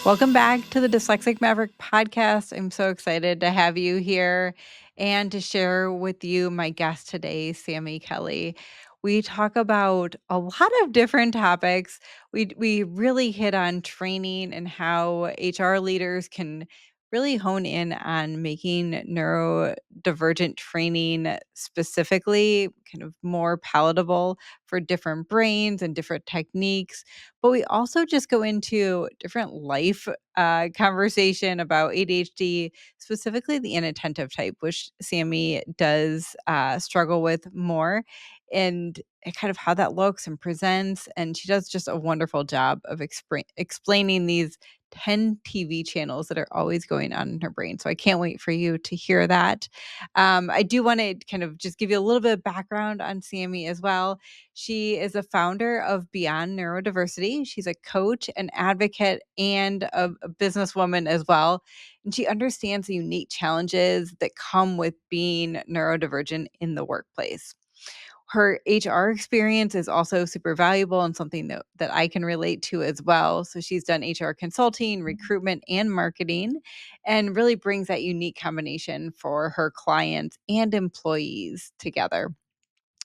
Welcome back to the Dyslexic Maverick podcast. I'm so excited to have you here and to share with you my guest today, Sammie Kelly. We talk about a lot of different topics. We really hit on training and how HR leaders can really hone in on making neurodivergent training specifically kind of more palatable for different brains and different techniques. But we also just go into different life conversation about ADHD, specifically the inattentive type, which Sammie does struggle with more, and kind of how that looks and presents. And she does just a wonderful job of explaining these 10 TV channels that are always going on in her brain. So I can't wait for you to hear that. I do want to kind of just give you a little bit of background on Sammie as well. She is a founder of Beyond Neurodiversity. She's a coach, an advocate, and a businesswoman as well. And she understands the unique challenges that come with being neurodivergent in the workplace. Her HR experience is also super valuable and something that I can relate to as well. So she's done HR consulting, recruitment, and marketing, and really brings that unique combination for her clients and employees together.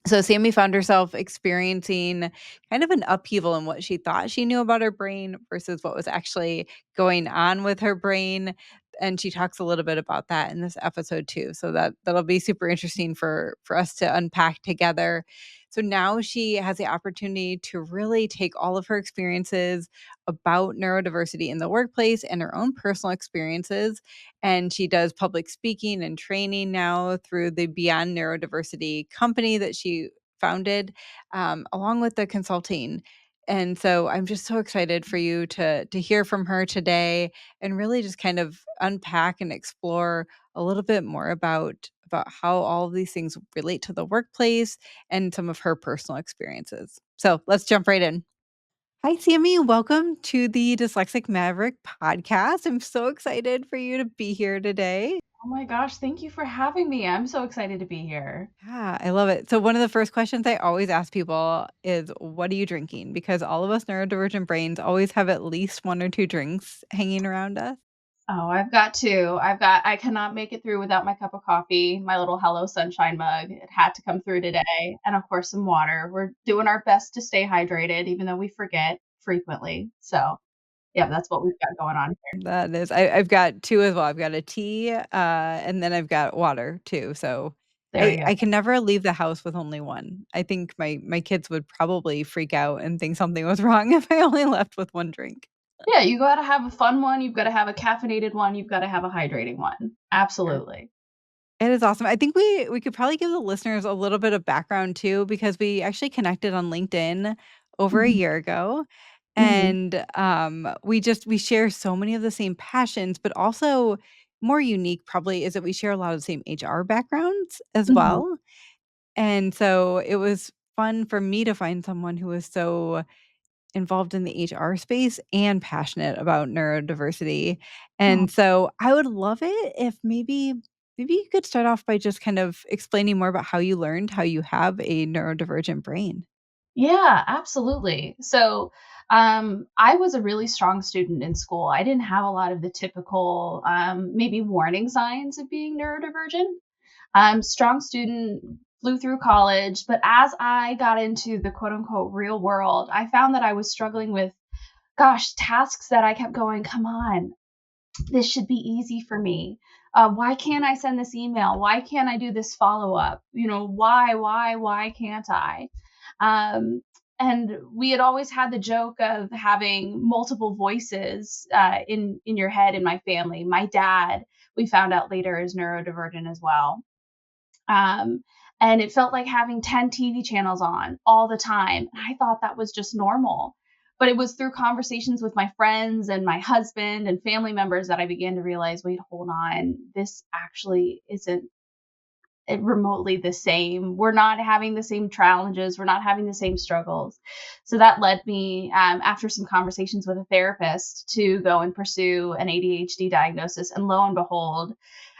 So Sammie found herself experiencing kind of an upheaval in what she thought she knew about her brain versus what was actually going on with her brain. And she talks a little bit about that in this episode too. So that'll be super interesting for us to unpack together. So now she has the opportunity to really take all of her experiences about neurodiversity in the workplace and her own personal experiences, and she does public speaking and training now through the Beyond Neurodiversity company that she founded, along with the consulting. And so I'm just so excited for you to hear from her today and really just kind of unpack and explore a little bit more about how all of these things relate to the workplace and some of her personal experiences. So let's jump right in. Hi, Sammie. Welcome to the Dyslexic Maverick podcast. I'm so excited for you to be here today. Oh my gosh, thank you for having me. I'm so excited to be here. Yeah, I love it. So, one of the first questions I always ask people is, what are you drinking? Because all of us neurodivergent brains always have at least one or two drinks hanging around us. Oh, I've got two. I cannot make it through without my cup of coffee, my little Hello Sunshine mug. It had to come through today. And of course, some water. We're doing our best to stay hydrated, even though we forget frequently. So, yeah, that's what we've got going on here. That is, I've got two as well. I've got a tea, and then I've got water too. So, There I you I go. can never leave the house with only one. I think my kids would probably freak out and think something was wrong if I only left with one drink. Yeah, you got to have a fun one. You've got to have a caffeinated one. You've got to have a hydrating one. Absolutely. It is awesome. I think we could probably give the listeners a little bit of background too, because we actually connected on LinkedIn over a Hmm. year ago. Hmm. And we share so many of the same passions, but also more unique probably is that we share a lot of the same HR backgrounds as Hmm. well. And so it was fun for me to find someone who was so involved in the HR space and passionate about neurodiversity. Oh, And so I would love it if maybe you could start off by just kind of explaining more about how you learned how you have a neurodivergent brain. yeah, absolutely. So, I was a really strong student in school. I didn't have a lot of the typical, maybe warning signs of being neurodivergent. Strong student, flew through college, but as I got into the quote unquote real world, I found that I was struggling with, gosh, tasks that I kept going, come on, this should be easy for me. Why can't I send this email? Why can't I do this follow up? Why can't I? Um, and we had always had the joke of having multiple voices in your head in my family. My dad, we found out later, is neurodivergent as well. Um, and it felt like having 10 TV channels on all the time. And I thought that was just normal. But it was through conversations with my friends and my husband and family members that I began to realize, wait, hold on, this actually isn't remotely the same. We're not having the same challenges. We're not having the same struggles. So that led me, after some conversations with a therapist, to go and pursue an ADHD diagnosis. And lo and behold,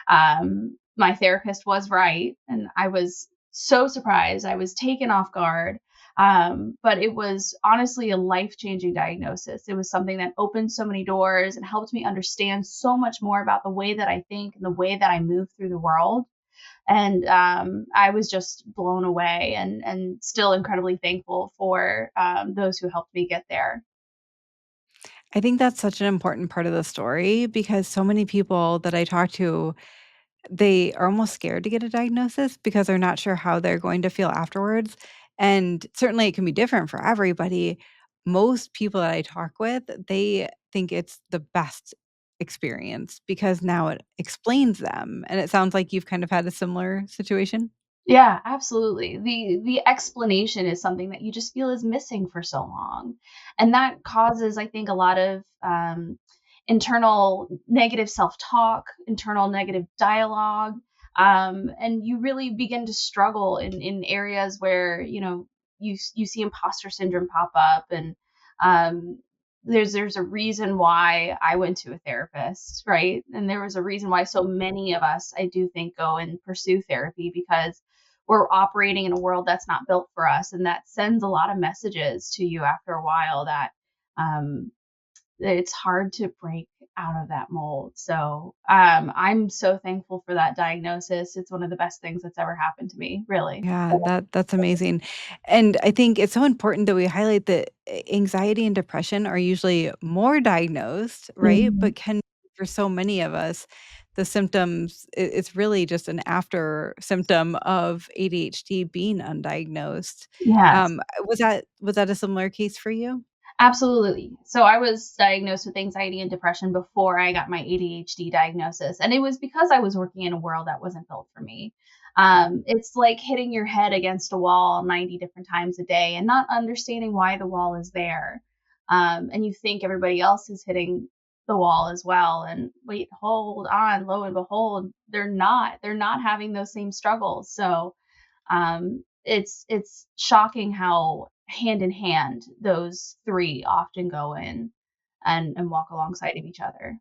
my therapist was right. And I was so surprised. I was taken off guard. But it was honestly a life changing diagnosis. It was something that opened so many doors and helped me understand so much more about the way that I think and the way that I move through the world. And I was just blown away and still incredibly thankful for those who helped me get there. I think that's such an important part of the story because so many people that I talk to, they are almost scared to get a diagnosis because they're not sure how they're going to feel afterwards. And certainly it can be different for everybody. Most people that I talk with, they think it's the best experience because now it explains them. And it sounds like you've kind of had a similar situation. Yeah, absolutely. The explanation is something that you just feel is missing for so long. And that causes, I think, a lot of internal negative self-talk, internal negative dialogue. And you really begin to struggle in areas where, you see imposter syndrome pop up. And um there's a reason why I went to a therapist, right? And there was a reason why so many of us, I do think, go and pursue therapy, because we're operating in a world that's not built for us, and that sends a lot of messages to you after a while that um, it's hard to break out of that mold. So I'm so thankful for that diagnosis. It's one of the best things that's ever happened to me, really. Yeah, that's amazing. And I think it's so important that we highlight that anxiety and depression are usually more diagnosed, right? Mhm. But can for so many of us, the symptoms it's really just an after symptom of ADHD being undiagnosed. Yes. Was that a similar case for you? Absolutely. So I was diagnosed with anxiety and depression before I got my ADHD diagnosis. And it was because I was working in a world that wasn't built for me. It's like hitting your head against a wall 90 different times a day and not understanding why the wall is there. And you think everybody else is hitting the wall as well. And wait, hold on, lo and behold, they're not. They're not having those same struggles. So it's shocking how hand in hand those three often go in and walk alongside of each other.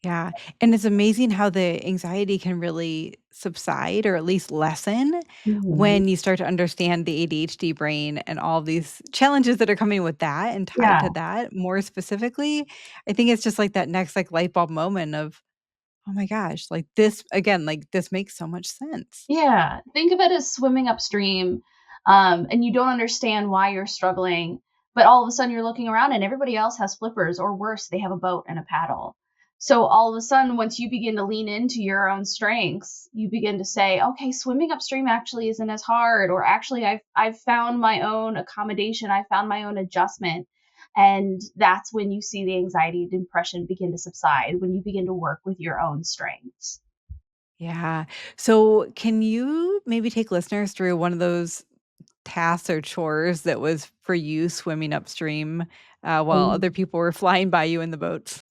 Yeah, and it's amazing how the anxiety can really subside or at least lessen Mhm. when you start to understand the ADHD brain and all these challenges that are coming with that and tied Yeah. to that more specifically. I think it's just like that next like light bulb moment of, "Oh my gosh, like this again, like this makes so much sense." Yeah, think of it as swimming upstream, and you don't understand why you're struggling, but all of a sudden you're looking around and everybody else has flippers, or worse, they have a boat and a paddle. So all of a sudden, once you begin to lean into your own strengths, you begin to say, "Okay, swimming upstream actually isn't as hard," or "Actually, I've found my own accommodation, I found my own adjustment." And that's when you see the anxiety and depression begin to subside, when you begin to work with your own strengths. Yeah. So, can you maybe take listeners through one of those tasks or chores that was for you swimming upstream, while other people were flying by you in the boats?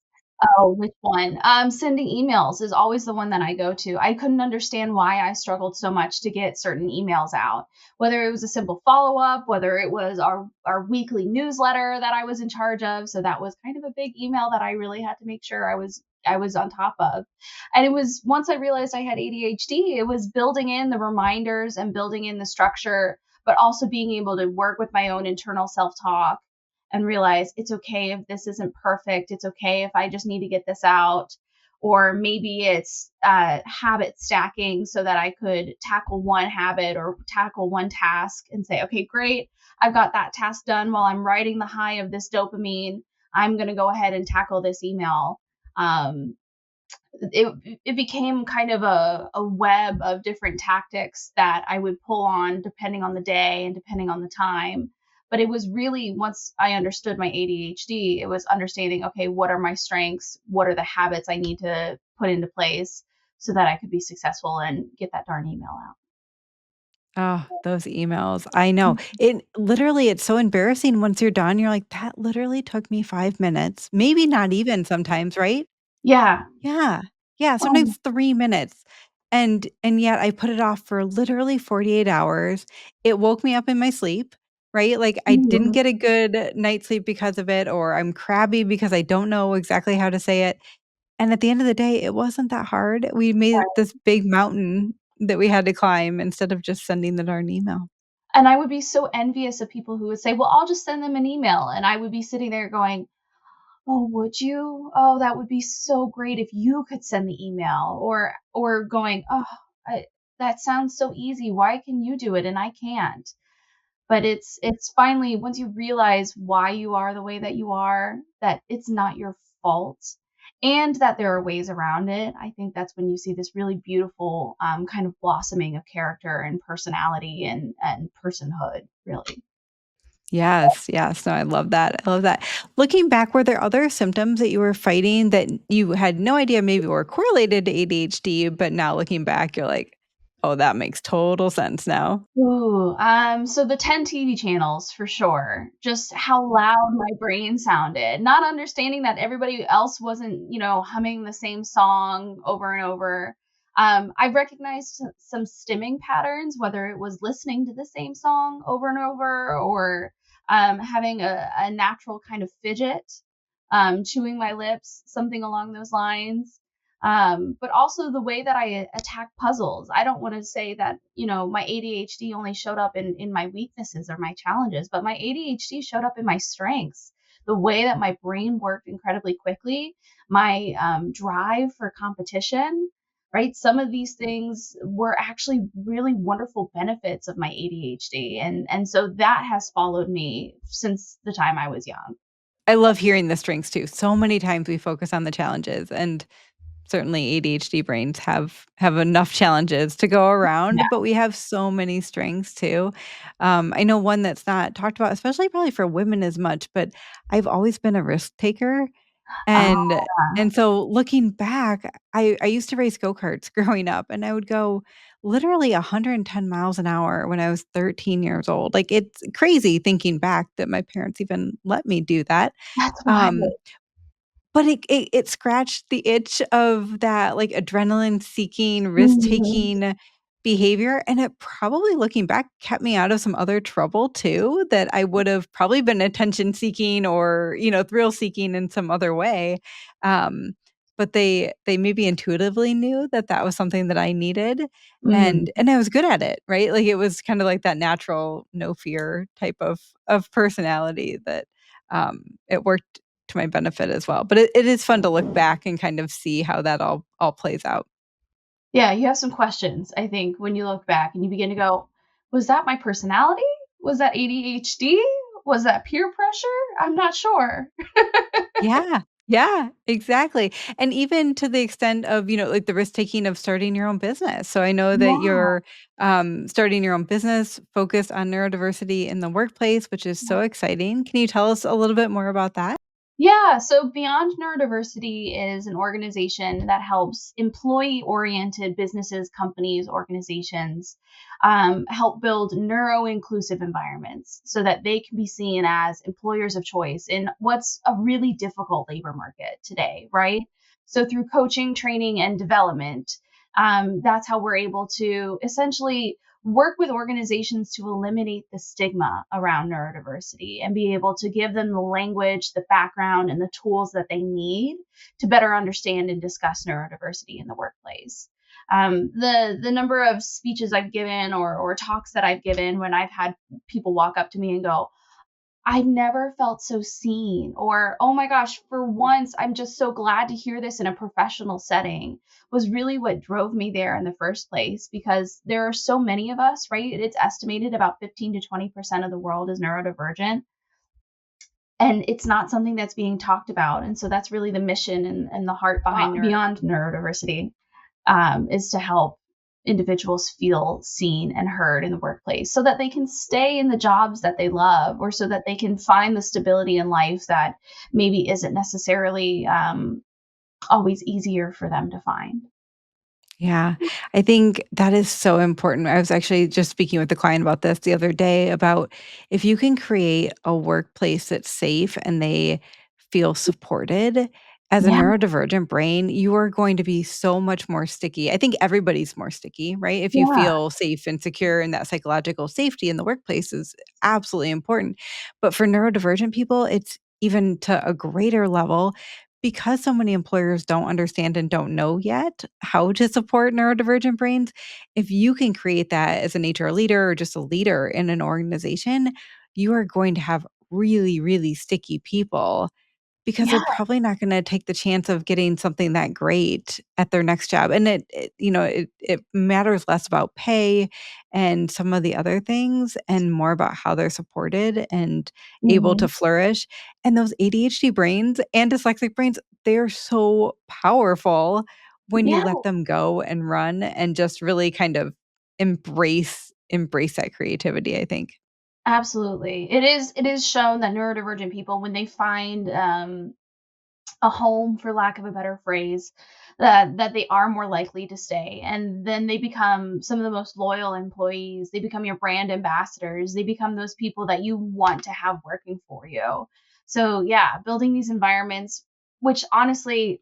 Oh, which one? Sending emails is always the one that I go to. I couldn't understand why I struggled so much to get certain emails out, whether it was a simple follow up, whether it was our weekly newsletter that I was in charge of. So that was kind of a big email that I really had to make sure I was on top of. And it was once I realized I had ADHD, it was building in the reminders and building in the structure, but also being able to work with my own internal self talk and realize it's okay if this isn't perfect. It's okay if I just need to get this out. Or maybe it's habit stacking so that I could tackle one habit or tackle one task and say, okay, great. I've got that task done while I'm riding the high of this dopamine. I'm going to go ahead and tackle this email. Um, it became kind of a web of different tactics that I would pull on depending on the day and depending on the time. But it was really, once I understood my ADHD, it was understanding, okay, what are my strengths? What are the habits I need to put into place so that I could be successful and get that darn email out? Oh, those emails. I know. It's so embarrassing once you're done, you're like, "That literally took me 5 minutes." Maybe not even sometimes, right? Yeah. Yeah. Yeah, Um, sometimes 3 minutes. And yet I put it off for literally 48 hours. It woke me up in my sleep, right? Like, I didn't mhm. get a good night's sleep because of it, or I'm crabby because I don't know exactly how to say it. And at the end of the day, it wasn't that hard. We made this big mountain that we had to climb instead of just sending the darn email. And I would be so envious of people who would say, "Well, I'll just send them an email." And I would be sitting there going, "Oh, would you? Oh, that would be so great if you could send the email." Or going, "Oh, I, that sounds so easy. Why can you do it and I can't?" But it's finally, once you realize why you are the way that you are, that it's not your fault, and that there are ways around it, I think that's when you see this really beautiful, kind of blossoming of character and personality and personhood, really. Yes, yes. No, I love that. I love that. Looking back, were there other symptoms that you were fighting that you had no idea maybe were correlated to ADHD, but now looking back, you're like, oh, that makes total sense now? Ooh, so the 10 TV channels for sure. Just how loud my brain sounded, not understanding that everybody else wasn't, humming the same song over and over. I recognized some stimming patterns, whether it was listening to the same song over and over or having a natural kind of fidget, chewing my lips, something along those lines. But also the way that I attack puzzles. I don't want to say that, my ADHD only showed up in my weaknesses or my challenges, but my ADHD showed up in my strengths. The way that my brain worked incredibly quickly, my drive for competition, right? Some of these things were actually really wonderful benefits of my ADHD. And so that has followed me since the time I was young. I love hearing the strengths too. So many times we focus on the challenges, and certainly ADHD brains have enough challenges to go Yeah. around, but we have so many strengths too. I know one that's not talked about, especially probably for women as much, but I've always been a risk taker. And Ah, and so looking back, I used to race go-karts growing up, and I would go literally 110 miles an hour when I was 13 years old. Like, it's crazy thinking back that my parents even let me do that. that's Um, wild. but it scratched the itch of that, like, adrenaline-seeking, Mhm. risk-taking behavior, and it probably, looking back, kept me out of some other trouble too that I would've probably been attention-seeking or, thrill-seeking in some other way. Um, but they maybe intuitively knew that that was something that I needed, Mm. and I was good at it, right? Like, it was kinda like that natural, no fear type of personality that, it worked to my benefit as well. But it is fun to look back and kind of see how that all plays out. Yeah, you have some questions, I think, when you look back and you begin to go, "Was that my personality? Was that ADHD? Was that peer pressure? I'm not sure." Yeah. Yeah, exactly. And even to the extent of, like the risk taking of starting your own business. So I know that Yeah. you're starting your own business focused on neurodiversity in the workplace, which is so exciting. Can you tell us a little bit more about that? Yeah, so Beyond Neurodiversity is an organization that helps employee oriented businesses, companies, organizations help build neuro inclusive environments so that they can be seen as employers of choice in what's a really difficult labor market today, right? So, through coaching, training, and development, that's how we're able to essentially work with organizations to eliminate the stigma around neurodiversity and be able to give them the language, the background, and the tools that they need to better understand and discuss neurodiversity in the workplace. The number of speeches I've given or talks that I've given when I've had people walk up to me and go, I never felt so seen, or oh my gosh, for once, I'm just so glad to hear this in a professional setting, was really what drove me there in the first place because there are so many of us, right? It's estimated about 15 to 20% of the world is neurodivergent. And it's not something that's being talked about. And so that's really the mission and the heart behind Beyond Neurodiversity, is to help individuals feel seen and heard in the workplace so that they can stay in the jobs that they love or so that they can find the stability in life that maybe isn't necessarily always easier for them to find. Yeah, I think that is so important. I was actually just speaking with a client about this the other day about if you can create a workplace that's safe and they feel supported as a Yeah, neurodivergent brain, you are going to be so much more sticky. I think everybody's more sticky, right? If you yeah, feel safe and secure and that psychological safety in the workplace is absolutely important. But for neurodivergent people, it's even to a greater level because so many employers don't understand and don't know yet how to support neurodivergent brains, if you can create that as an HR leader or just a leader in an organization, you are going to have really, really sticky people because Yeah, they're probably not gonna take the chance of getting something that great at their next job, and it matters less about pay and some of the other things and more about how they're supported and able mhm. to flourish, and those ADHD brains and dyslexic brains, they're so powerful when you Yeah, let them go and run and just really kind of embrace that creativity, I think. absolutely. It is shown that neurodivergent people, when they find a home, for lack of a better phrase, that they are more likely to stay, and then they become some of the most loyal employees. They become your brand ambassadors. They become those people that you want to have working for you. So yeah, building these environments, which honestly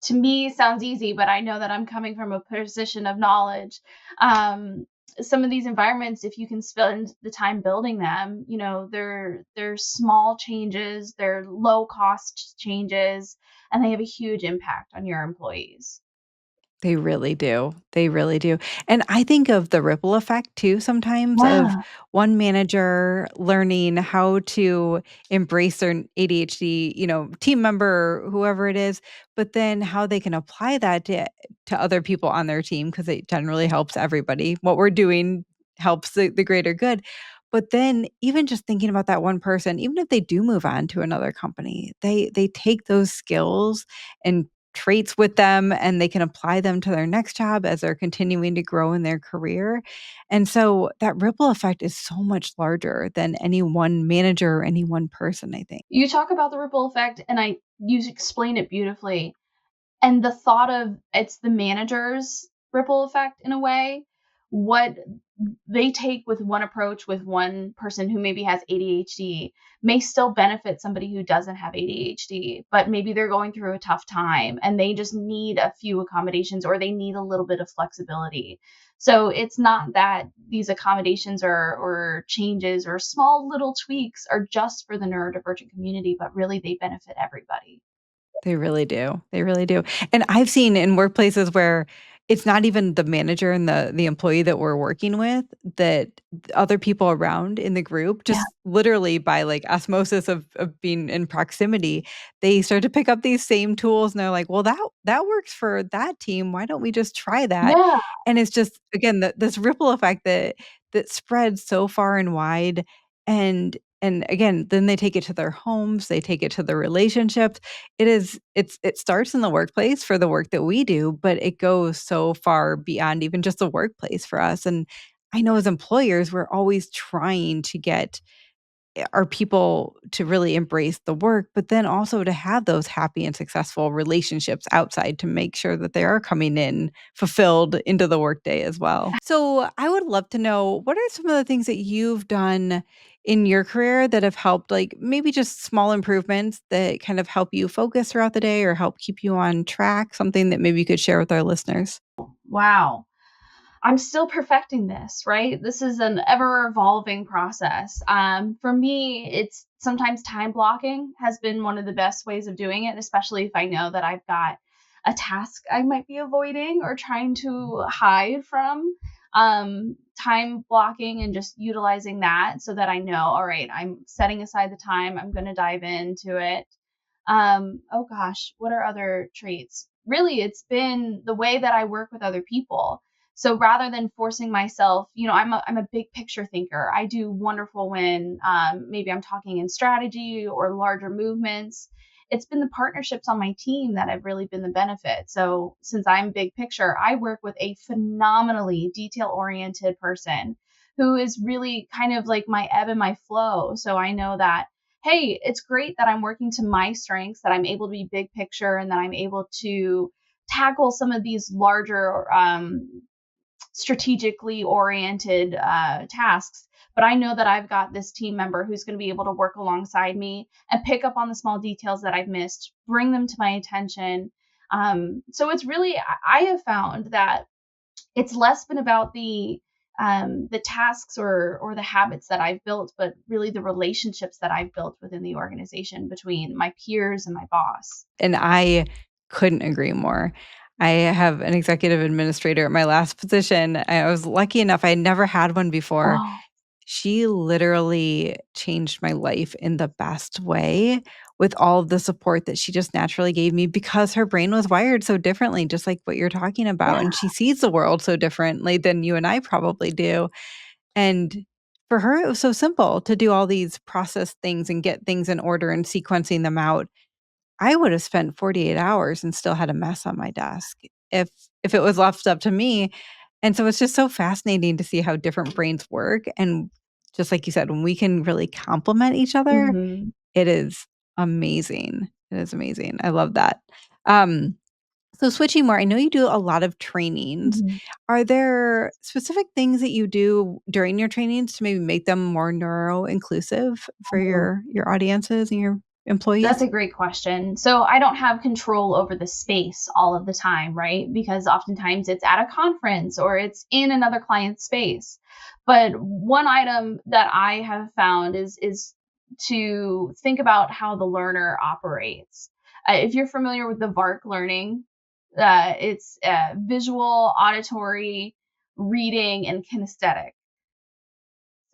to me sounds easy, but I know that I'm coming from a position of knowledge. Um, some of these environments, if you can spend the time building them, they're small changes, they're low cost changes, and they have a huge impact on your employees. They really do. They really do. And I think of the ripple effect too sometimes of Yeah, one manager learning how to embrace their ADHD, team member, whoever it is, but then how they can apply that to other people on their team because it generally helps everybody. What we're doing helps the greater good. But then even just thinking about that one person, even if they do move on to another company, they take those skills and traits with them and they can apply them to their next job as they're continuing to grow in their career. And so that ripple effect is so much larger than any one manager or any one person, I think. you talk about the ripple effect, and you explain it beautifully. And the thought of it's the manager's ripple effect in a way, what they take with one approach with one person who maybe has ADHD may still benefit somebody who doesn't have ADHD, but maybe they're going through a tough time and they just need a few accommodations or they need a little bit of flexibility. So it's not that these accommodations or changes or small little tweaks are just for the neurodivergent community, but really they benefit everybody. They really do. They really do. And I've seen in workplaces where it's not even the manager and the employee that we're working with, that other people around in the group, Yeah. just literally by like osmosis of being in proximity, they start to pick up these same tools and they're like, well, that works for that team. Why don't we just try that? Yeah. And it's just again this ripple effect that spreads so far and wide. And again, then they take it to their homes, they take it to their relationships. It starts in the workplace for the work that we do, but it goes so far beyond even just the workplace for us, and I know as employers, we're always trying to get our people to really embrace the work, but then also to have those happy and successful relationships outside to make sure that they are coming in fulfilled into the workday as well. So, I would love to know what are some of the things that you've done in your career that have helped, like maybe just small improvements that kind of help you focus throughout the day or help keep you on track? Something that maybe you could share with our listeners. Wow. I'm still perfecting this, right? This is an ever evolving process. For me, it's sometimes time blocking has been one of the best ways of doing it, especially if I know that I've got a task I might be avoiding or trying to hide from. Time blocking and just utilizing that so that I know, all right, I'm setting aside the time, I'm going to dive into it. Oh gosh, what are other traits? Really, it's been the way that I work with other people. So rather than forcing myself, I'm a big picture thinker. I do wonderful when maybe I'm talking in strategy or larger movements. It's been the partnerships on my team that have really been the benefit. So since I'm big picture, I work with a phenomenally detail oriented person who is really kind of like my ebb and my flow. So I know that hey, it's great that I'm working to my strengths, that I'm able to be big picture, and that I'm able to tackle some of these larger, strategically oriented tasks. But I know that I've got this team member who's going to be able to work alongside me and pick up on the small details that I've missed, bring them to my attention. So it's really, I have found that it's less been about the the tasks or the habits that I've built, but really the relationships that I've built within the organization between my peers and my boss. And I couldn't agree more. I have an executive administrator at my last position. I was lucky enough, I had never had one before. Oh, She literally changed my life in the best way with all of the support that she just naturally gave me because her brain was wired so differently, just like what you're talking about, yeah. and she sees the world so differently than you and I probably do, and for her, it was so simple to do all these process things and get things in order and sequencing them out. I would have spent 48 hours and still had a mess on my desk if it was left up to me, and so it's just so fascinating to see how different brains work, and just like you said, when we can really complement each other, Mhm. it is amazing. It is amazing. I love that. Um, so switching more, I know you do a lot of trainings. Mhm. Are there specific things that you do during your trainings to maybe make them more neuro inclusive for your audiences and your That's employees? a great question. So I don't have control over the space all of the time, right? Because oftentimes it's at a conference or it's in another client's space. But one item that I have found is to think about how the learner operates. If you're familiar with the VARK learning, it's visual, auditory, reading, and kinesthetic.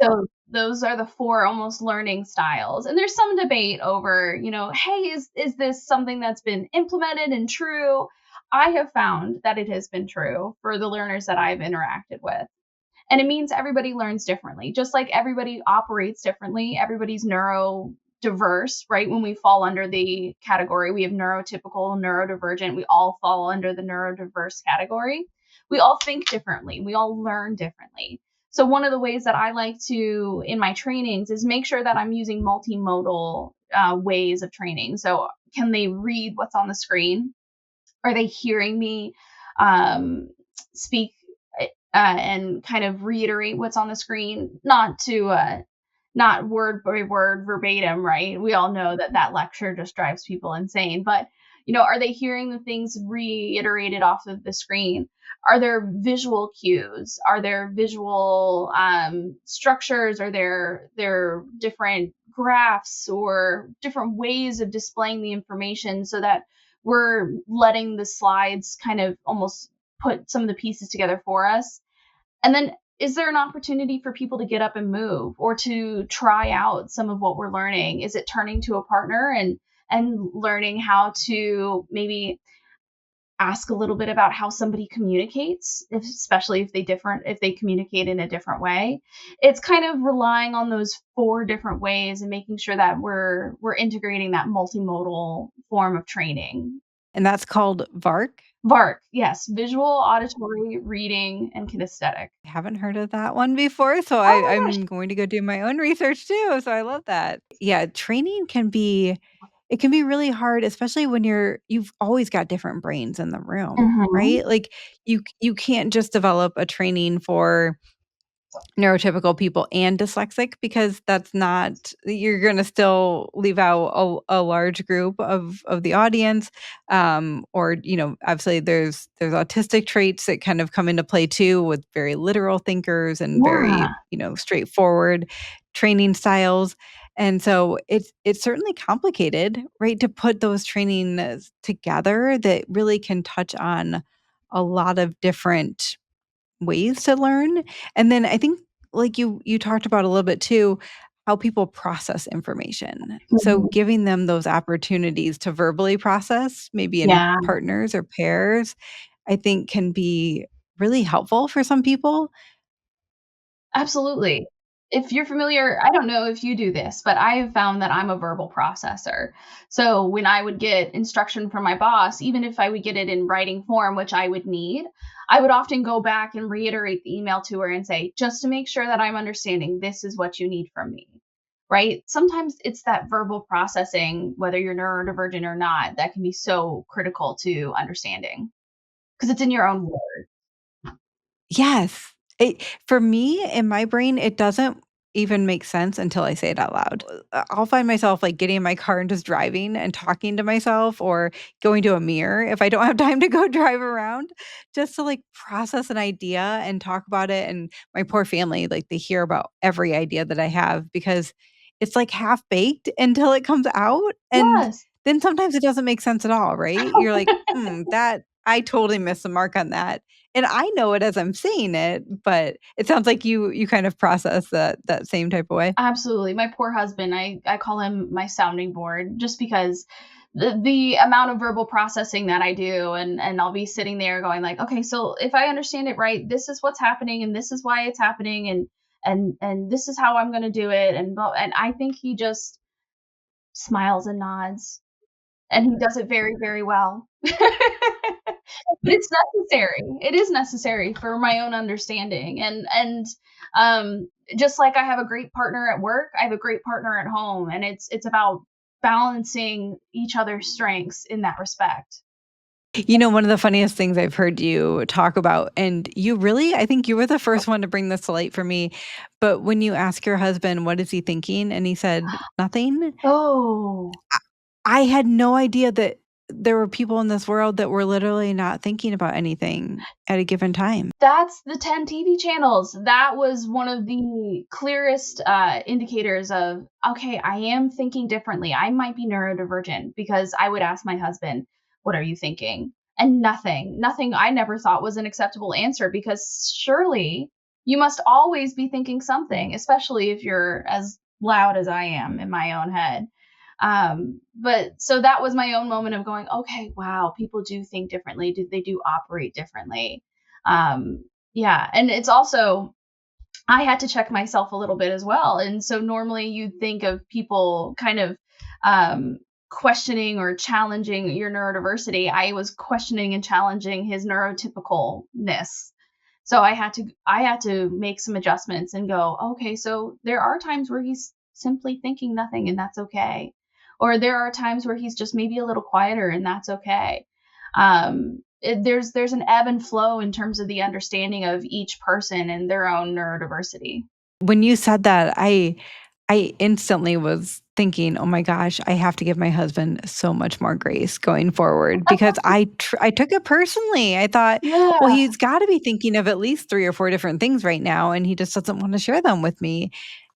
So those are the 4 almost learning styles, and there's some debate over, "Hey, is this something that's been implemented and true?" I have found that it has been true for the learners that I've interacted with. And it means everybody learns differently. Just like everybody operates differently, everybody's neurodiverse, right? When we fall under the category, we have neurotypical, neurodivergent. We all fall under the neurodiverse category. We all think differently. We all learn differently. So, one of the ways that I like to, in my trainings, is make sure that I'm using multimodal ways of training. So, can they read what's on the screen? Are they hearing me um, speak and kind of reiterate what's on the screen? Not word by word verbatim, right? We all know that that lecture just drives people insane. But are they hearing the things reiterated off of the screen? Are there visual cues? Are there visual structures? Are there different graphs or different ways of displaying the information so that we're letting the slides kind of almost put some of the pieces together for us? And then is there an opportunity for people to get up and move or to try out some of what we're learning? Is it turning to a partner and learning how to maybe ask a little bit about how somebody communicates, especially if they communicate in a different way? It's kind of relying on those 4 different ways and making sure that we're integrating that multimodal form of training. And that's called VARK? VARK, yes, visual, auditory, reading, and kinesthetic. I haven't heard of that one before, so Oh my gosh. I'm going to go do my own research too, so I love that. Yeah, training can be it can be really hard, especially when you've always got different brains in the room, Mhm. right? Like, you can't just develop a training for neurotypical people and dyslexic because that's not you're gonna still leave out a large group of the audience, or, obviously there's autistic traits that kind of come into play too with very literal thinkers and very, Yeah, straightforward training styles, and so it's certainly complicated, right, to put those trainings together that really can touch on a lot of different ways to learn. And then I think like you talked about a little bit too, how people process information. So mhm. giving them those opportunities to verbally process, maybe in Yeah, partners or pairs, I think can be really helpful for some people. absolutely. If you're familiar, I don't know if you do this, but I have found that I'm a verbal processor. So when I would get instruction from my boss, even if I would get it in writing form, which I would need, I would often go back and reiterate the email to her and say, just to make sure that I'm understanding, this is what you need from me. Right? Sometimes it's that verbal processing, whether you're neurodivergent or not, that can be so critical to understanding because it's in your own words. Yes. For me, in my brain, it doesn't even make sense until I say it out loud. I'll find myself, like, getting in my car and just driving and talking to myself or going to a mirror if I don't have time to go drive around just to, like, process an idea and talk about it, and my poor family, like, they hear about every idea that I have because it's, like, half-baked until it comes out, and Yes. then sometimes it doesn't make sense at all, right? You're like, "Hmm, that I totally missed the mark on that." And I know it as I'm saying it, but it sounds like you kind of process that same type of way. Absolutely. My poor husband, I call him my sounding board just because the amount of verbal processing that I do, and I'll be sitting there going like, okay, so if I understand it right, this is what's happening and this is why it's happening, and this is how I'm going to do it, and I think he just smiles and nods, and he does it very, very well. But it's necessary. It is necessary for my own understanding, um, just like I have a great partner at work, I have a great partner at home, and it's about balancing each other's strengths in that respect. You know, one of the funniest things I've heard you talk about, and you really I think you were the first one to bring this to light for me, but when you ask your husband, "What is he thinking?" and he said, "Nothing," Oh. I had no idea that there were people in this world that were literally not thinking about anything at a given time. That's the 10 TV channels. That was one of the clearest, indicators of, "Okay, I am thinking differently. I might be neurodivergent," because I would ask my husband, "What are you thinking?" And nothing I never thought was an acceptable answer because surely you must always be thinking something, especially if you're as loud as I am in my own head. But so that was my own moment of going, "Okay, wow, people do think differently. They do operate differently." Um, yeah, and it's also I had to check myself a little bit as well. And so normally you'd think of people kind of um, questioning or challenging your neurodiversity. I was questioning and challenging his neurotypicalness. So I had to make some adjustments and go, okay, so there are times where he's simply thinking nothing and that's okay. Or there are times where he's just maybe a little quieter and that's okay. There's an ebb and flow in terms of the understanding of each person and their own neurodiversity. When you said that, I instantly was thinking, "Oh my gosh, I have to give my husband so much more grace going forward," because I took it personally. I thought, "Well, Yeah. he's gotta be thinking of at least 3 or 4 different things right now, and he just doesn't wanna share them with me."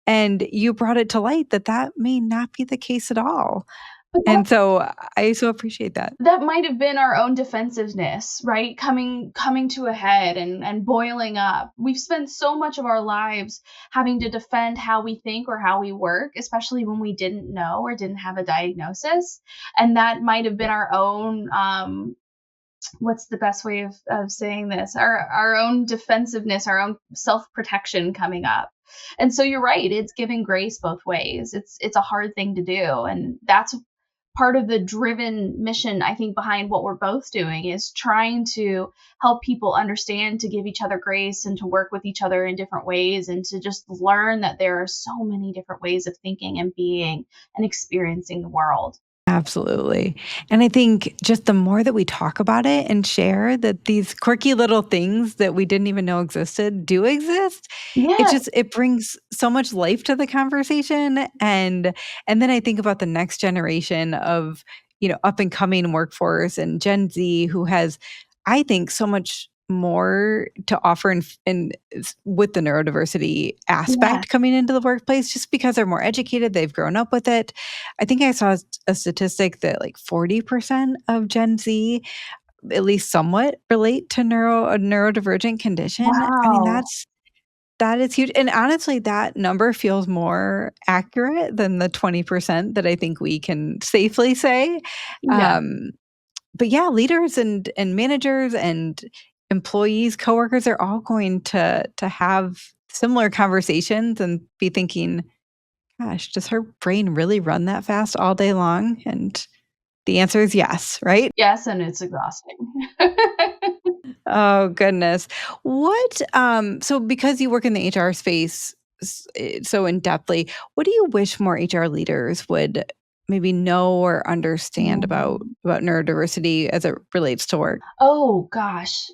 And you brought it to light that that may not be the case at all. But And so I so appreciate that. that might have been our own defensiveness, right? Coming to a head and boiling up. We've spent so much of our lives having to defend how we think or how we work, especially when we didn't know or didn't have a diagnosis. And that might have been our own what's the best way of saying this? Our own defensiveness, our own self-protection coming up. And so you're right, it's giving grace both ways. It's a hard thing to do. And that's part of the driven mission I think behind what we're both doing is trying to help people understand to give each other grace and to work with each other in different ways and to just learn that there are so many different ways of thinking and being and experiencing the world. Absolutely. And I think just the more that we talk about it and share that these quirky little things that we didn't even know existed do exist, Yeah. it brings so much life to the conversation. And then I think about the next generation of, up and coming workforce and Gen Z who has, I think, so much more to offer with the neurodiversity Yeah. aspect coming into the workplace just because they're more educated, they've grown up with it. I think I saw a statistic that like 40% of Gen Z at least somewhat relate to a neurodivergent condition. I mean, Wow. that is huge. And honestly, that number feels more accurate than the 20% that I think we can safely say. Yeah. Um, but yeah, leaders and managers and employees, coworkers are all going to have similar conversations and be thinking, gosh, does her brain really run that fast all day long? And the answer is yes, right? Yes, and it's exhausting. Oh, goodness. So because you work in the HR space so in-depthly, what do you wish more HR leaders would maybe know or understand Mm. about neurodiversity as it relates to work? Oh gosh,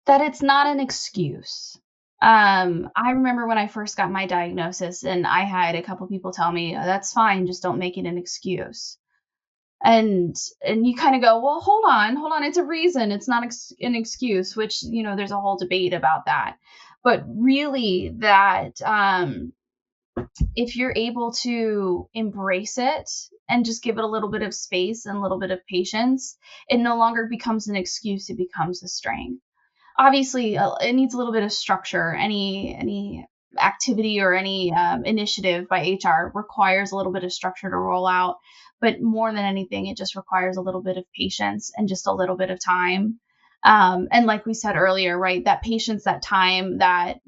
that it's not an excuse. I remember when I first got my diagnosis and I had a couple people tell me, "That's fine, just don't make it an excuse." And and you kind of go, "Well, hold on, it's a reason, it's not an excuse," which, there's a whole debate about that. But really that if you're able to embrace it and just give it a little bit of space and a little bit of patience, it no longer becomes an excuse, it becomes a strength. Obviously, it needs a little bit of structure. Any activity or any initiative by HR requires a little bit of structure to roll out. But more than anything, it just requires a little bit of patience and just a little bit of time. And like we said earlier, right, that patience, that time, that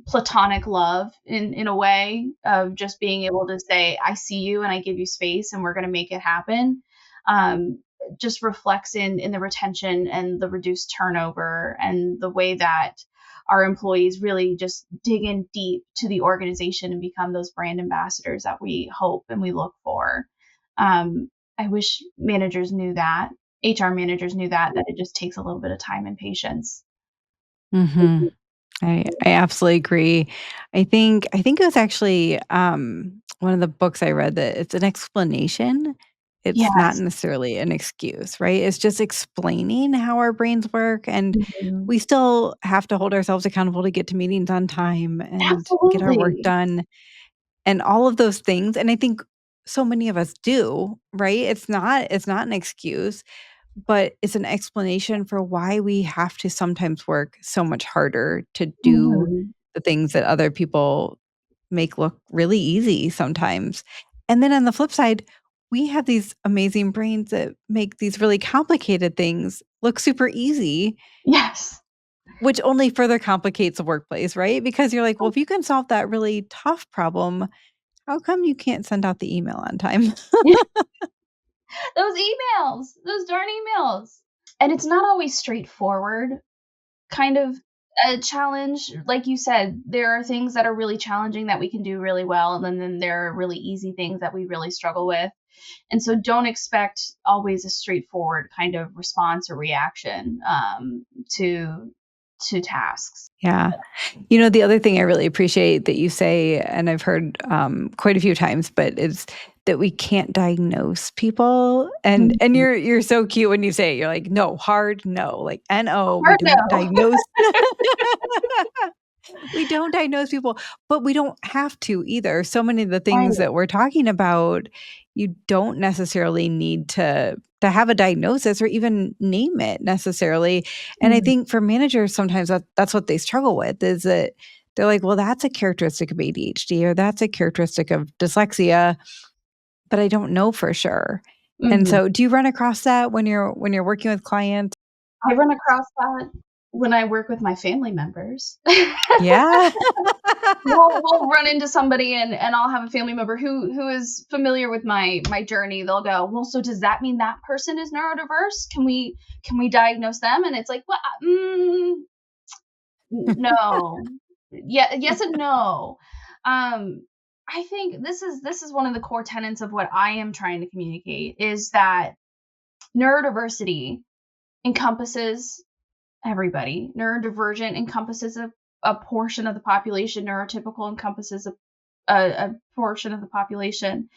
platonic love in a way of just being able to say, I see you and I give you space and we're going to make it happen. Just reflects in the retention and the reduced turnover and the way that our employees really just dig in deep to the organization and become those brand ambassadors that we hope and we look for. I wish managers knew that, HR managers knew that it just takes a little bit of time and patience. Mhm. I absolutely agree. I think it was actually, one of the books I read that it's an explanation. It's not Yes. necessarily an excuse, right? It's just explaining how our brains work, and Mhm. we still have to hold ourselves accountable to get to meetings on time and get our work Absolutely. done and all of those things, and I think so many of us do, right? It's not an excuse, but it's an explanation for why we have to sometimes work so much harder to do Mhm. the things that other people make look really easy sometimes. And then on the flip side, we have these amazing brains that make these really complicated things look super easy, Yes. which only further complicates the workplace, right? Because you're like, well, if you can solve that really tough problem, how come you can't send out the email on time? Those emails, those darn emails. And it's not always straightforward. Kind of a challenge. Like you said, there are things that are really challenging that we can do really well, and then there are really easy things that we really struggle with. And so don't expect always a straightforward kind of response or reaction to tasks. Yeah. You know, the other thing I really appreciate that you say, and I've heard quite a few times, but is that we can't diagnose people. And Mhm. you're so cute when you say it. You're like, no, hard no, like no, we Hard don't no. diagnose. We don't diagnose people, but we don't have to either. So many of the things Right. that we're talking about, you don't necessarily need to have a diagnosis or even name it necessarily. And I Mhm. think for managers, sometimes that's what they struggle with is that they're like, well, that's a characteristic of ADHD or that's a characteristic of dyslexia, but I don't know for sure. And Mhm. so do you run across that when you're working with clients? I run across that when I work with my family members. Yeah. We'll run into somebody and I'll have a family member who is familiar with my journey. They'll go, "Well, so does that mean that person is neurodiverse? Can we diagnose them?" And it's like, "Well, no." Yeah, yes and no. Um, I think this is one of the core tenets of what I am trying to communicate is that neurodiversity encompasses everybody. Neurodivergent encompasses a portion of the population. Neurotypical encompasses a portion of the population,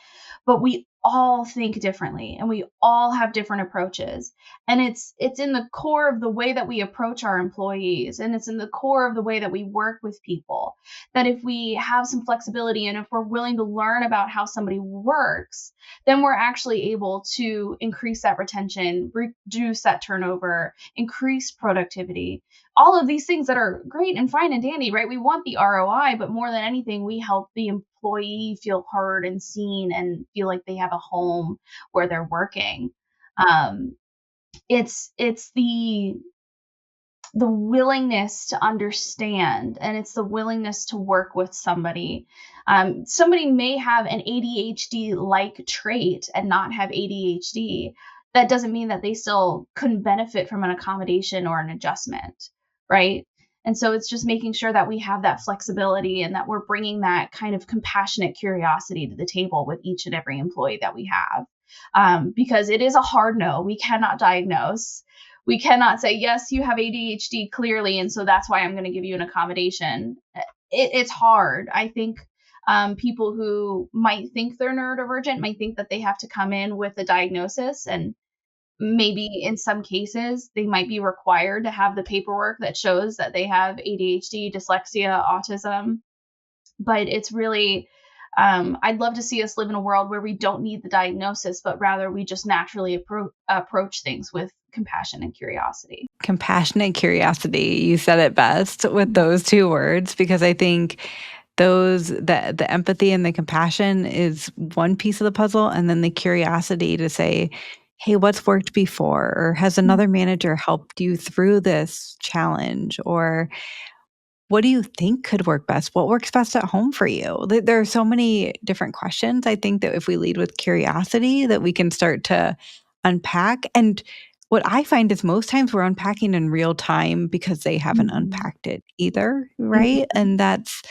but we all think differently and we all have different approaches, and it's in the core of the way that we approach our employees, and it's in the core of the way that we work with people, that if we have some flexibility and if we're willing to learn about how somebody works, then we're actually able to increase that retention, reduce that turnover, increase productivity, all of these things that are great and fine and dandy, right? We want the ROI, but more than anything, we help the employee feel heard and seen and feel like they have a home where they're working. Um, it's the willingness to understand, and it's the willingness to work with somebody. Somebody may have an ADHD like trait and not have ADHD. That doesn't mean that they still couldn't benefit from an accommodation or an adjustment, right? And so it's just making sure that we have that flexibility and that we're bringing that kind of compassionate curiosity to the table with each and every employee that we have. Because it is a hard no. We cannot diagnose. We cannot say, yes, you have ADHD clearly, and so that's why I'm going to give you an accommodation. It's hard. I think people who might think they're neurodivergent might think that they have to come in with a diagnosis, and maybe in some cases they might be required to have the paperwork that shows that they have ADHD, dyslexia, autism. But it's really, I'd love to see us live in a world where we don't need the diagnosis, but rather we just naturally approach things with compassion and curiosity. Compassionate curiosity, you said it best with those 2 words, because I think the empathy and the compassion is one piece of the puzzle, and then the curiosity to say, "Hey, what's worked before?" Or, "Has Mhm. another manager helped you through this challenge?" Or, "What do you think could work best? What works best at home for you?" There are so many different questions. I think that if we lead with curiosity, that we can start to unpack. And what I find is most times we're unpacking in real time because they haven't Mhm. unpacked it either, right? Mhm. And that's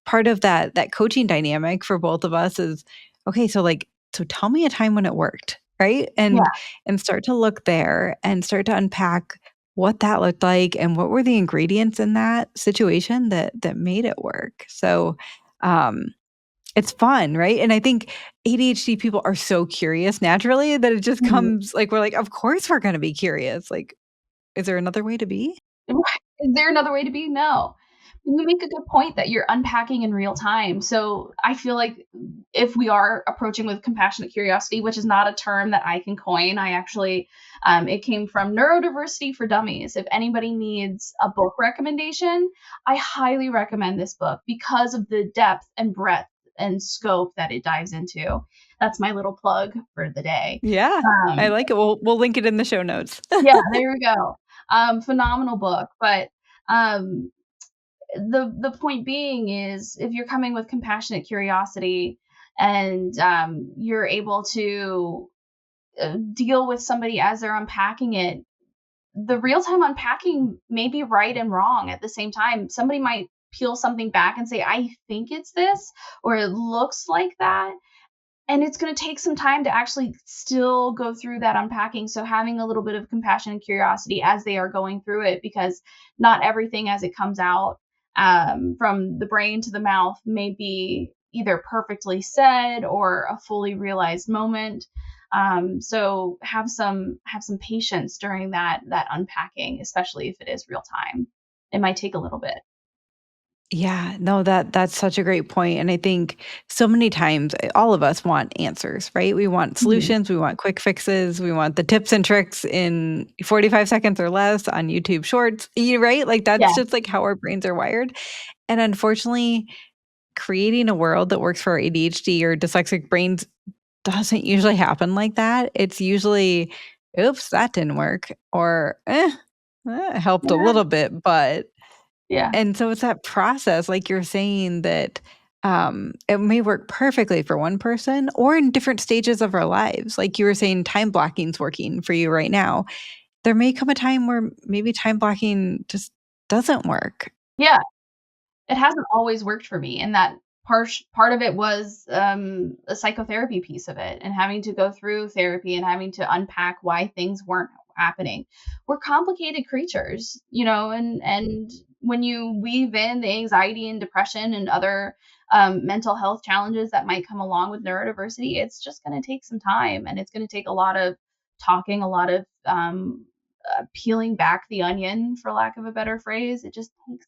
part of that coaching dynamic for both of us is, okay, so like, so tell me a time when it worked, right? Yeah. And start to look there and start to unpack what that looked like and what were the ingredients in that situation that made it work. So, um, it's fun, right? And I think ADHD people are so curious naturally that it just Mhm. comes like, we're like, "Of course we're gonna be curious." Like, is there another way to be? Right. Is there another way to be? No. You make a good point that you're unpacking in real time. So I feel like if we are approaching with compassionate curiosity, which is not a term that I can coin, I actually, it came from Neurodiversity for Dummies. If anybody needs a book recommendation, I highly recommend this book because of the depth and breadth and scope that it dives into. That's my little plug for the day. Yeah, I Um, like it. We'll link it in the show notes. yeah, there we go. Phenomenal book, but um, the point being is if you're coming with compassionate curiosity and you're able to deal with somebody as they're unpacking it, the real time unpacking may be right and wrong at the same time. Somebody might peel something back and say, I think it's this, or it looks like that, and it's going to take some time to actually still go through that unpacking. So having a little bit of compassion and curiosity as they are going through it, because not everything as it comes out from the brain to the mouth may be either perfectly said or a fully realized moment. So have some patience during that unpacking, especially if it is real time. It might take a little bit. Yeah, no, that's such a great point, and I think so many times, all of us want answers, right? We want Mhm. solutions, we want quick fixes, we want the tips and tricks in 45 seconds or less on YouTube Shorts, right? Like, Yeah, that's just, like, how our brains are wired, and unfortunately, creating a world that works for our ADHD or dyslexic brains doesn't usually happen like that. It's usually, "Oops, that didn't work," or, it helped a yeah, little bit, but" yeah, and so it's that process, like you're saying, that, it may work perfectly for one person or in different stages of our lives. Like you were saying, time blocking's working for you right now. There may come a time where maybe time blocking just doesn't work. yeah. It hasn't always worked for me, and that part of it was, a psychotherapy piece of it, and having to go through therapy and having to unpack why things weren't happening. We're complicated creatures, and when you weave in the anxiety and depression and other, mental health challenges that might come along with neurodiversity, it's just gonna take some time, and it's gonna take a lot of talking, a lot of, peeling back the onion, for lack of a better phrase. It just takes.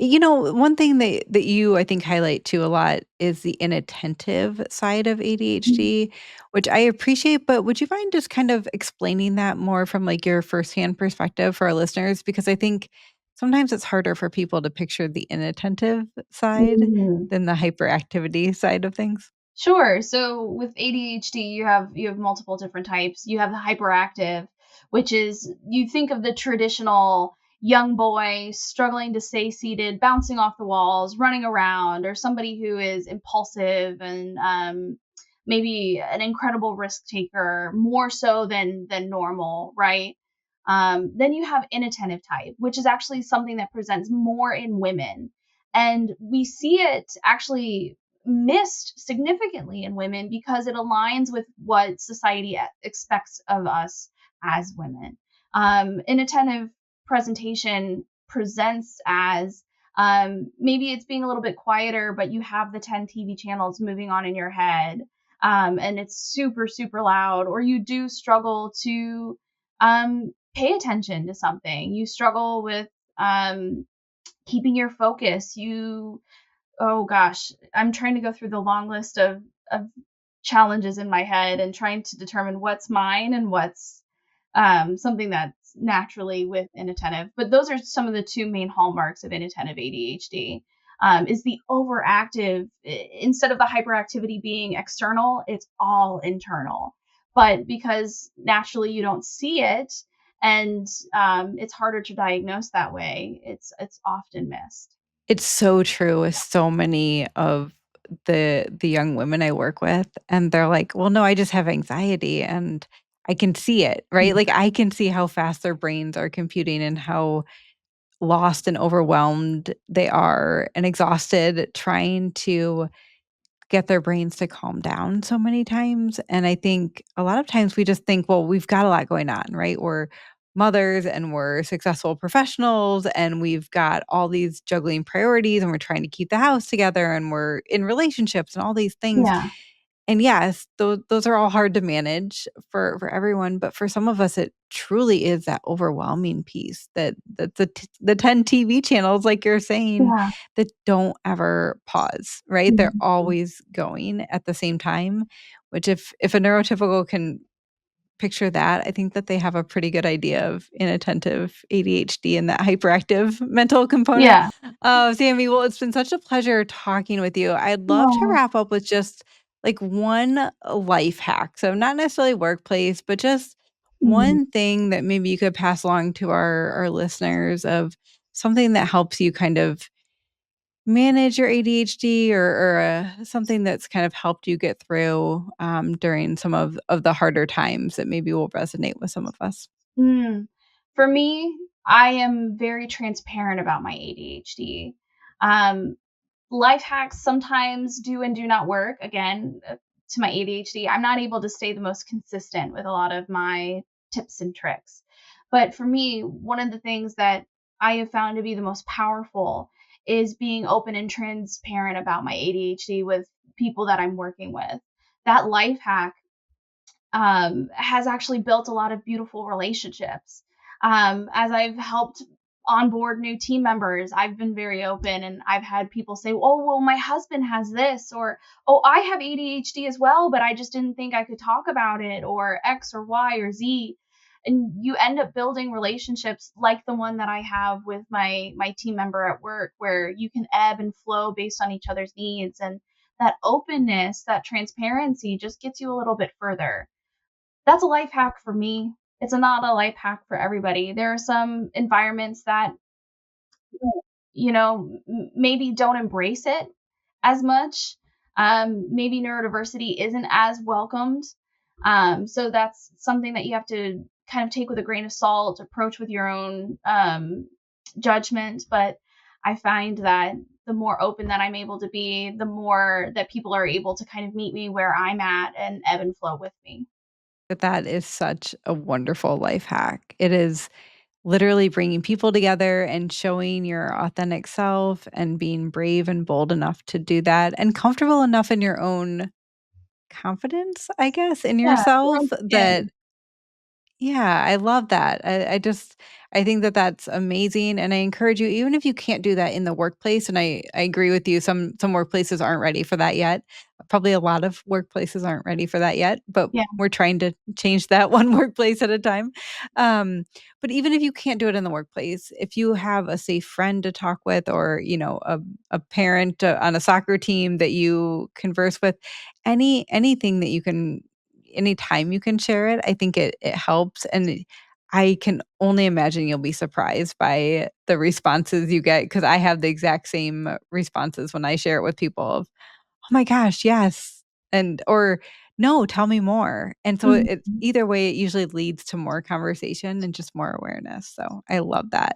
One thing that you, I think, highlight too a lot is the inattentive side of ADHD, which I appreciate, but would you mind just kind of explaining that more from, like, your firsthand perspective for our listeners? Because I think sometimes it's harder for people to picture the inattentive side Mhm. than the hyperactivity side of things. Sure. So with ADHD, you have multiple different types. You have the hyperactive, which is you think of the traditional young boy struggling to stay seated, bouncing off the walls, running around, or somebody who is impulsive and maybe an incredible risk taker, more so than normal, right? Then you have inattentive type, which is actually something that presents more in women. And we see it actually missed significantly in women because it aligns with what society expects of us as women. Inattentive presentation presents as maybe it's being a little bit quieter, but you have the 10 TV channels moving on in your head, and it's super, super loud, or you do struggle to pay attention to something. You struggle with um, keeping your focus. Oh gosh, I'm trying to go through the long list of challenges in my head and trying to determine what's mine and what's something that's naturally with inattentive. But those are some of the two main hallmarks of inattentive ADHD. Is the overactive, instead of the hyperactivity being external, it's all internal. But because naturally you don't see it, and it's harder to diagnose that way, it's often missed. It's so true with so many of the young women I work with, and they're like, "Well, no, I just have anxiety," and I can see it, right? Mm. Like, I can see how fast their brains are computing and how lost and overwhelmed they are and exhausted trying to get their brains to calm down so many times. And I think a lot of times we just think, well, we've got a lot going on, right? We're mothers and we're successful professionals and we've got all these juggling priorities and we're trying to keep the house together and we're in relationships and all these things. Yeah, And yes, those are all hard to manage for everyone, but for some of us, it truly is that overwhelming piece that the 10 TV channels, like you're saying, yeah. that don't ever pause, right? They're Mhm. always going at the same time, which if a neurotypical can picture that, I think that they have a pretty good idea of inattentive ADHD and that hyperactive mental component. Yeah. Sammy, well, it's been such a pleasure talking with you. I'd love to Oh. wrap up with just like one life hack. So not necessarily workplace, but just Mhm. one thing that maybe you could pass along to our listeners of something that helps you kind of manage your ADHD or something that's kind of helped you get through, during some of the harder times that maybe will resonate with some of us. Mm. For me, I am very transparent about my ADHD. Um, Life hacks sometimes do and do not work. Again, to my ADHD, I'm not able to stay the most consistent with a lot of my tips and tricks. But for me, one of the things that I have found to be the most powerful is being open and transparent about my ADHD with people that I'm working with. That life hack has actually built a lot of beautiful relationships. As I've helped onboard new team members, I've been very open and I've had people say, oh, well, my husband has this, or, oh, I have ADHD as well, but I just didn't think I could talk about it, or X or Y or Z. And you end up building relationships like the one that I have with my team member at work, where you can ebb and flow based on each other's needs. And that openness, that transparency just gets you a little bit further. That's a life hack for me. It's not a life hack for everybody. There are some environments that, maybe don't embrace it as much. Maybe neurodiversity isn't as welcomed. So that's something that you have to kind of take with a grain of salt, approach with your own judgment. But I find that the more open that I'm able to be, the more that people are able to kind of meet me where I'm at and ebb and flow with me. That is such a wonderful life hack. It is literally bringing people together and showing your authentic self and being brave and bold enough to do that and comfortable enough in your own confidence, I guess, in Yeah, your own yourself that skin. yeah, I love that. I think that that's amazing, and I encourage you, even if you can't do that in the workplace, and I agree with you, some workplaces aren't ready for that yet. Probably a lot of workplaces aren't ready for that yet, but Yeah. we're trying to change that one workplace at a time. Um, but even if you can't do it in the workplace, if you have a safe friend to talk with or, a parent, on a soccer team that you converse with, anything that you can anytime you can share it, I think it helps, and I can only imagine you'll be surprised by the responses you get because I have the exact same responses when I share it with people of, "Oh my gosh, yes," and or, "No, tell me more," and so Mhm. it either way, it usually leads to more conversation and just more awareness, so I love that.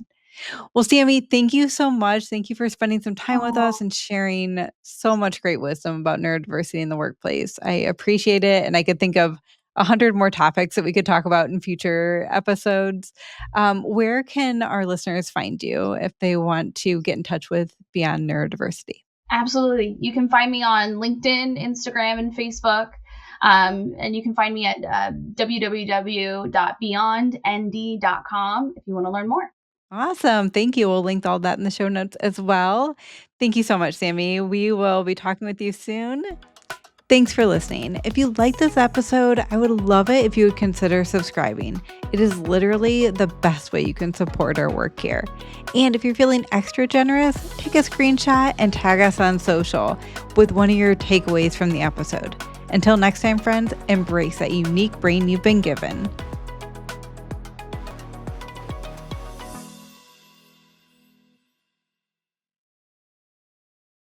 Well, Sammy, thank you so much. Thank you for spending some time with us Oh, and sharing so much great wisdom about neurodiversity in the workplace. I appreciate it. And I could think of 100 more topics that we could talk about in future episodes. Where can our listeners find you if they want to get in touch with Beyond Neurodiversity? Absolutely. You can find me on LinkedIn, Instagram, and Facebook. And you can find me at www.beyondnd.com if you want to learn more. Awesome. Thank you. We'll link all that in the show notes as well. Thank you so much, Sammie. We will be talking with you soon. Thanks for listening. If you like this episode, I would love it if you would consider subscribing. It is literally the best way you can support our work here. And if you're feeling extra generous, take a screenshot and tag us on social with one of your takeaways from the episode. Until next time, friends, embrace that unique brain you've been given.